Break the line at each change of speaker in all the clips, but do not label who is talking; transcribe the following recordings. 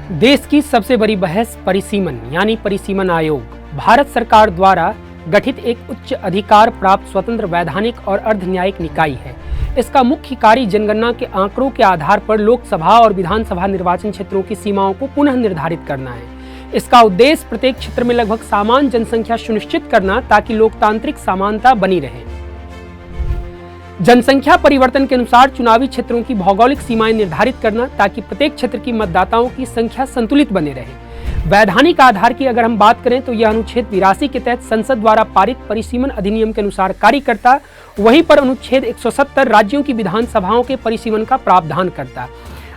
देश की सबसे बड़ी बहस परिसीमन यानी परिसीमन आयोग भारत सरकार द्वारा गठित एक उच्च अधिकार प्राप्त स्वतंत्र वैधानिक और अर्ध न्यायिक निकाय है। इसका मुख्य कार्य जनगणना के आंकड़ों के आधार पर लोकसभा और विधानसभा निर्वाचन क्षेत्रों की सीमाओं को पुनः निर्धारित करना है। इसका उद्देश्य प्रत्येक क्षेत्र में लगभग समान जनसंख्या सुनिश्चित करना ताकि लोकतांत्रिक समानता बनी रहे। जनसंख्या परिवर्तन के अनुसार चुनावी क्षेत्रों की भौगोलिक सीमाएं निर्धारित करना ताकि प्रत्येक क्षेत्र की मतदाताओं की संख्या संतुलित बने रहे। वैधानिक आधार की अगर हम बात करें तो यह अनुच्छेद 82 के तहत संसद द्वारा पारित परिसीमन अधिनियम के अनुसार कार्य करता, वहीं पर अनुच्छेद 170 राज्यों की विधानसभाओं के परिसीमन का प्रावधान करता।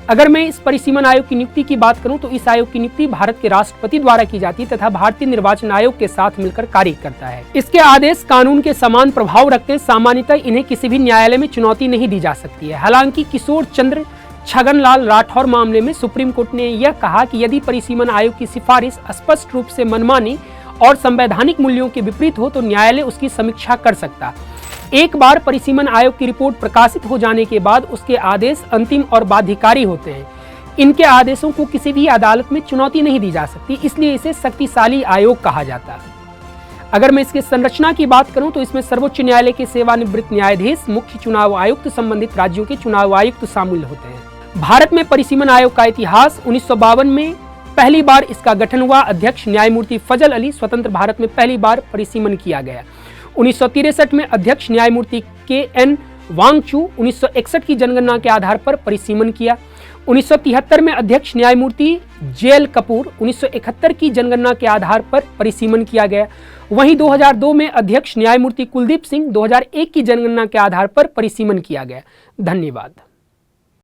अगर मैं इस परिसीमन आयोग की नियुक्ति की बात करूं तो इस आयोग की नियुक्ति भारत के राष्ट्रपति द्वारा की जाती तथा भारतीय निर्वाचन आयोग के साथ मिलकर कार्य करता है। इसके आदेश कानून के समान प्रभाव रखते, सामान्यतः इन्हें किसी भी न्यायालय में चुनौती नहीं दी जा सकती है। हालांकि किशोर चंद्र छगनलाल राठौर मामले में सुप्रीम कोर्ट ने यह कहा कि यदि परिसीमन आयोग की सिफारिश स्पष्ट रूप से मनमानी और संवैधानिक मूल्यों के विपरीत हो तो न्यायालय उसकी समीक्षा कर सकता। एक बार परिसीमन आयोग की रिपोर्ट प्रकाशित हो जाने के बाद उसके आदेश अंतिम और बाध्यकारी होते हैं। इनके आदेशों को किसी भी अदालत में चुनौती नहीं दी जा सकती, इसलिए इसे शक्तिशाली आयोग कहा जाता है। अगर मैं इसकी संरचना की बात करूं तो इसमें सर्वोच्च न्यायालय के सेवानिवृत्त न्यायाधीश, मुख्य चुनाव आयुक्त, संबंधित राज्यों के चुनाव आयुक्त शामिल होते हैं। भारत में परिसीमन आयोग का इतिहास 1952 में पहली बार इसका गठन हुआ। अध्यक्ष न्यायमूर्ति फजल अली, स्वतंत्र भारत में पहली बार परिसीमन किया गया। 1963 में अध्यक्ष न्यायमूर्ति के.एन. वांगचू 1961 की जनगणना के आधार पर परिसीमन किया। 1973 में अध्यक्ष न्यायमूर्ति जे.एल. कपूर 1971 की जनगणना के आधार पर परिसीमन किया गया। वहीं 2002 में अध्यक्ष न्यायमूर्ति कुलदीप सिंह 2001 की जनगणना के आधार पर परिसीमन किया गया। धन्यवाद।